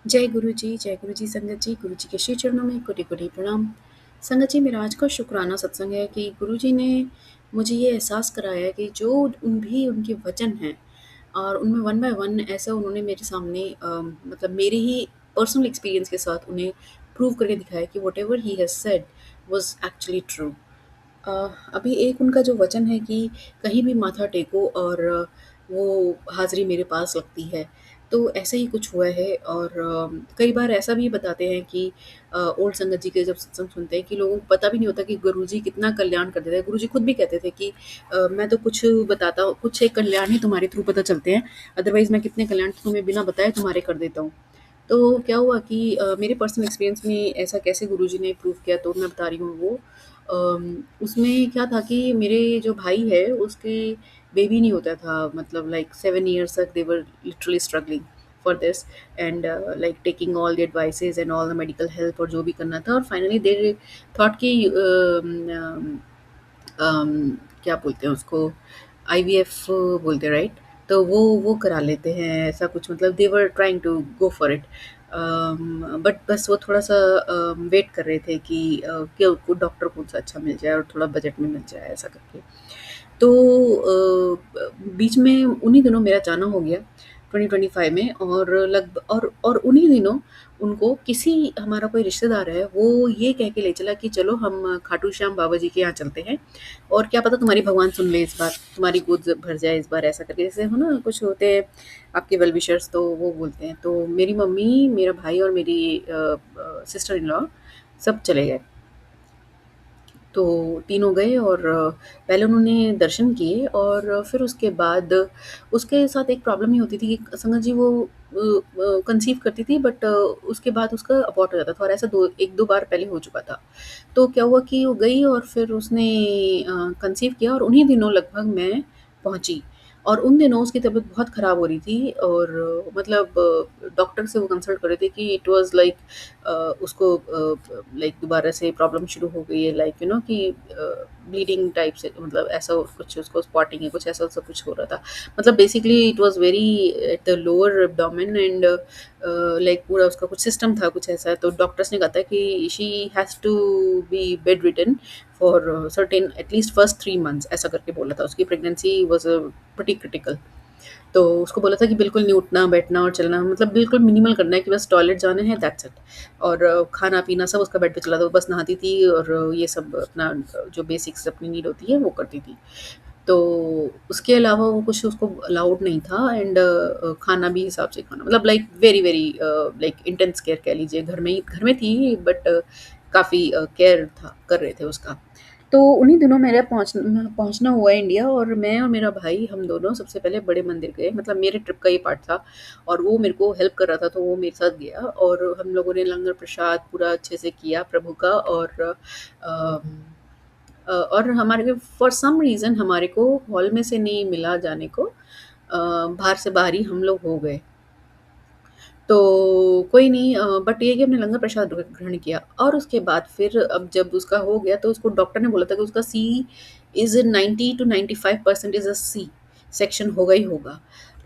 जय गुरु जी संगत जी, गुरु जी के श्री चरणों में कोटि कोटि प्रणाम। संगत जी, मेरा आज का शुक्राना सत्संग है कि गुरु जी ने मुझे ये एहसास कराया कि जो उनके वचन हैं और उनमें वन बाय वन ऐसा उन्होंने मेरे सामने मतलब मेरे ही पर्सनल एक्सपीरियंस के साथ उन्हें प्रूव करके दिखाया कि whatever he has said was actually true. Uh, अभी एक उनका जो वचन है कि कहीं भी माथा टेको और वो हाज़िरी मेरे पास लगती है। तो ऐसा ही कुछ हुआ है और कई बार ऐसा भी बताते हैं कि ओल्ड संगत जी के जब सत्संग सुनते हैं कि लोगों को पता भी नहीं होता कि गुरुजी कितना कल्याण कर देते हैं। गुरुजी खुद भी कहते थे कि मैं तो कुछ बताता हूँ, कुछ एक कल्याण ही तुम्हारे थ्रू पता चलते हैं, अदरवाइज़ मैं कितने कल्याण तुम्हें बिना बताए तुम्हारे कर देता हूँ। तो क्या हुआ कि मेरे पर्सनल एक्सपीरियंस में ऐसा कैसे गुरुजी ने प्रूव किया तो मैं बता रही हूँ वो। उसमें क्या था कि मेरे जो भाई है उसके बेबी नहीं होता था, मतलब लाइक 7 इयर्स तक they were literally struggling for this and like taking all the advices and all the medical help और जो भी करना था, और फाइनली दे थॉट कि क्या बोलते हैं उसको, आईवीएफ बोलते हैं, राइट? तो वो करा लेते हैं ऐसा कुछ, मतलब they were trying to go for it. But बस वो थोड़ा-सा वेट कर रहे थे कि उनको डॉक्टर कौन-सा अच्छा मिल जाए और थोड़ा बजट में मिल जाए ऐसा करके। तो बीच में उन्हीं दिनों मेरा जाना हो गया 2025 में, और और उन्हीं दिनों उनको किसी हमारा कोई रिश्तेदार है, वो ये कह के ले चला कि चलो हम खाटू श्याम बाबा जी के यहाँ चलते हैं और क्या पता तुम्हारी भगवान सुन ले इस बार, तुम्हारी गोद भर जाए इस बार, ऐसा करके जैसे हो ना कुछ होते हैं आपके वेल विशर्स, तो वो बोलते हैं। तो मेरी मम्मी, मेरा भाई और मेरी सिस्टर इन लॉ सब चले गए। तो तीनों गए और पहले उन्होंने दर्शन किए और फिर उसके बाद उसके साथ एक प्रॉब्लम ये होती थी कि संगत जी वो कंसीव करती थी, बट उसके बाद उसका अबॉर्ट हो जाता था और ऐसा 1-2 बार पहले हो चुका था। तो क्या हुआ कि वो गई और फिर उसने कंसीव किया और उन्हीं दिनों लगभग मैं पहुँची, और उन दिनों उसकी तबीयत बहुत ख़राब हो रही थी और मतलब डॉक्टर से वो कंसल्ट कर रहे थे कि इट वाज़ लाइक उसको लाइक दोबारा से प्रॉब्लम शुरू हो गई है, लाइक कि ब्लीडिंग टाइप से, मतलब ऐसा कुछ उसको स्पॉटिंग है, कुछ ऐसा सब कुछ हो रहा था। मतलब basically it was very at the lower abdomen and like पूरा उसका कुछ सिस्टम था कुछ ऐसा। तो डॉक्टर्स ने कहा था कि she has to be bedridden for certain at least first 3 months, ऐसा करके बोला था। उसकी प्रेगनेंसी वाज़ प्रीटी क्रिटिकल। तो उसको बोला था कि बिल्कुल नहीं उठना, बैठना और चलना, मतलब बिल्कुल मिनिमल करना है कि बस टॉयलेट जाना है, दैट्स इट। और खाना-पीना सब उसका बेड पे चला था, वो बस नहाती थी और ये सब अपना जो बेसिक्स अपनी नीड होती है वो करती थी। तो उसके अलावा वो कुछ उसको अलाउड नहीं था एंड खाना भी हिसाब से खाना, मतलब like very very like intense care कह लीजिए। घर में थी बट काफ़ी केयर था कर रहे थे उसका। तो उन्हीं दिनों मेरा पहुँचना हुआ इंडिया और मैं और मेरा भाई हम दोनों सबसे पहले बड़े मंदिर गए, मतलब मेरे ट्रिप का ये पार्ट था और वो मेरे को हेल्प कर रहा था तो वो मेरे साथ गया और हम लोगों ने लंगर प्रसाद पूरा अच्छे से किया प्रभु का। और और हमारे फॉर सम रीज़न हमारे को हॉल में से नहीं मिला जाने को, बाहर से बाहर ही हम लोग हो गए। तो कोई नहीं, बट ये है कि हमने लंगर प्रसाद ग्रहण किया और उसके बाद फिर अब जब उसका हो गया तो उसको डॉक्टर ने बोला था कि उसका C is 90 to 95% is a C section होगा ही होगा।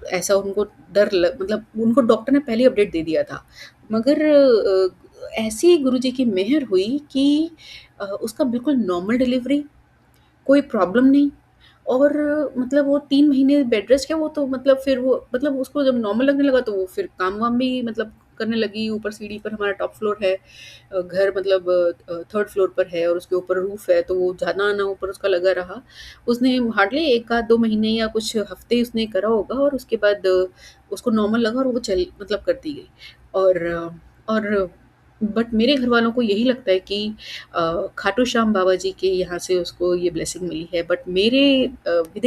ऐसा उनको मतलब उनको डॉक्टर ने पहले ही अपडेट दे दिया था। मगर ऐसी गुरुजी की मेहर हुई कि उसका बिल्कुल नॉर्मल डिलीवरी, कोई प्रॉब्लम नहीं। और मतलब वो 3 महीने बेड रेस्ट किया, वो तो मतलब फिर वो मतलब उसको जब नॉर्मल लगने लगा तो वो फिर काम-वाम भी मतलब करने लगी। ऊपर सीढ़ी पर हमारा टॉप फ्लोर है, घर मतलब 3rd फ्लोर पर है और उसके ऊपर रूफ़ है, तो वो जाना-आना ऊपर उसका लगा रहा। उसने हार्डली 1 आध 2 महीने या कुछ हफ़्ते उसने करा होगा और उसके बाद उसको नॉर्मल लगा और वो चल मतलब करती गई। और और बट मेरे घरवालों को यही लगता है कि खाटू श्याम बाबा जी के यहाँ से उसको ये ब्लेसिंग मिली है, बट मेरे विद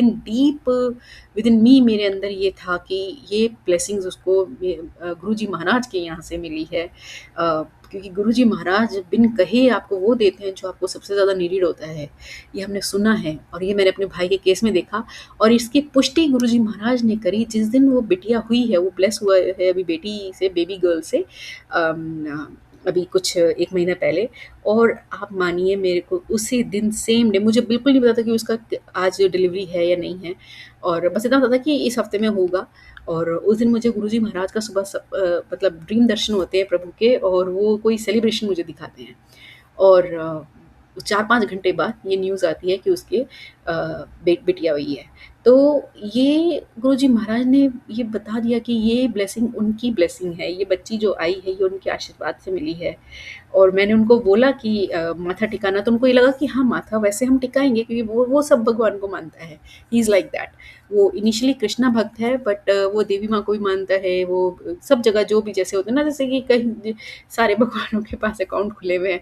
इन मी मेरे अंदर ये था कि ये ब्लेसिंग्स उसको गुरुजी महाराज के यहाँ से मिली है। क्योंकि गुरुजी महाराज बिन कहे आपको वो देते हैं जो आपको सबसे ज़्यादा नीडेड होता है। ये हमने सुना है और ये मैंने अपने भाई के केस में देखा और इसकी पुष्टि गुरुजी महाराज ने करी जिस दिन वो बिटिया हुई है, वो ब्लेस हुआ है अभी बेटी से, बेबी गर्ल से। अभी कुछ 1 महीना पहले। और आप मानिए मेरे को उसी दिन सेम डे, मुझे बिल्कुल नहीं पता था कि उसका आज डिलीवरी है या नहीं है, और बस इतना पता था कि इस हफ्ते में होगा। और उस दिन मुझे गुरुजी महाराज का सुबह मतलब ड्रीम दर्शन होते हैं प्रभु के, और वो कोई सेलिब्रेशन मुझे दिखाते हैं। और 4-5 घंटे बाद ये न्यूज़ आती है कि उसके बिटिया हुई है। तो ये गुरुजी महाराज ने ये बता दिया कि ये ब्लेसिंग उनकी ब्लेसिंग है, ये बच्ची जो आई है ये उनके आशीर्वाद से मिली है। और मैंने उनको बोला कि माथा टिकाना, तो उनको ये लगा कि हाँ, माथा वैसे हम टिकाएँगे क्योंकि वो सब भगवान को मानता है। He is like that. वो इनिशियली कृष्णा भक्त है, बट वो देवी माँ को भी मानता है, वो सब जगह जो भी जैसे होते हैं ना, जैसे कि कहीं सारे भगवानों के पास अकाउंट खुले हुए हैं,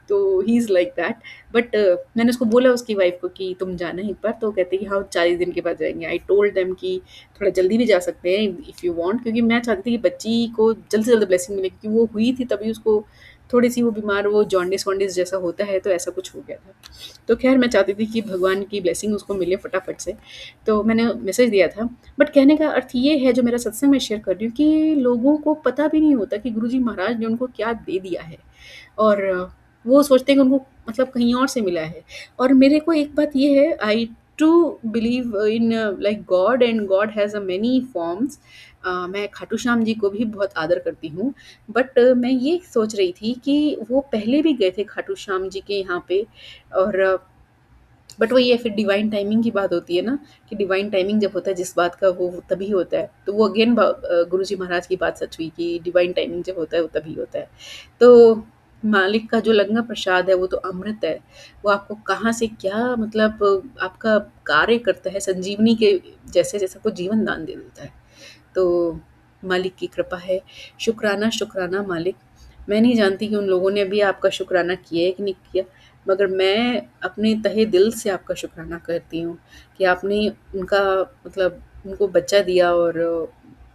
तो he is like that. But मैंने उसको बोला उसकी वाइफ़ को कि तुम जाना एक बार, तो कहते हैं कि हाँ, 40 दिन के बाद जाएँगे। आई टोल्ड देम कि थोड़ा जल्दी भी जा सकते हैं इफ़ यू वांट, क्योंकि मैं चाहती थी कि बच्ची को जल्द से जल्द ब्लेसिंग मिले, क्योंकि वो हुई थी तभी उसको थोड़ी-सी वो बीमार, वो जॉन्डिस-वॉन्डिस जैसा होता है, तो ऐसा कुछ हो गया था। तो ख़ैर मैं चाहती थी कि भगवान की ब्लेसिंग उसको मिले फटाफट से, तो मैंने मैसेज दिया था। बट कहने का अर्थ ये है, जो मेरा सत्संग मैं शेयर कर रही हूँ, कि लोगों को पता भी नहीं होता कि गुरुजी महाराज ने उनको क्या दे दिया है। और वो सोचते हैं कि उनको मतलब कहीं और से मिला है। और मेरे को एक बात ये है, I to believe in like God, and God has a many forms. मैं खाटू श्याम जी को भी बहुत आदर करती हूँ। बट मैं ये सोच रही थी कि वो पहले भी गए थे खाटू श्याम जी के यहाँ पे। और बट वही है, फिर डिवाइन टाइमिंग की बात होती है ना, कि डिवाइन टाइमिंग जब होता है जिस बात का, वो तभी होता है। तो वो अगेन गुरुजी महाराज की बात सच हुई कि डिवाइन टाइमिंग जब होता है वो तभी होता है। तो मालिक का जो लंगर प्रसाद है वो तो अमृत है। वो आपको कहाँ से क्या मतलब आपका कार्य करता है, संजीवनी के जैसे जैसे आपको जीवन दान दे देता है। तो मालिक की कृपा है। शुक्राना, शुक्राना मालिक। मैं नहीं जानती कि उन लोगों ने भी आपका शुक्राना किया है कि नहीं किया, मगर मैं अपने तहे दिल से आपका शुक्राना करती हूँ कि आपने उनका मतलब उनको बच्चा दिया, और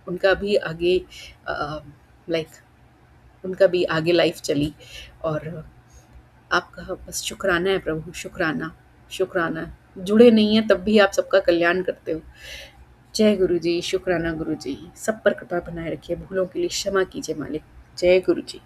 उनका भी आगे लाइक उनका भी आगे लाइफ चली। और आपका बस शुक्राना है प्रभु, शुक्राना, शुक्राना। जुड़े नहीं हैं तब भी आप सबका कल्याण करते हो। जय गुरु जी, शुक्राना गुरु जी। सब पर कृपा बनाए रखिए, भूलों के लिए क्षमा कीजिए मालिक। जय गुरु जी।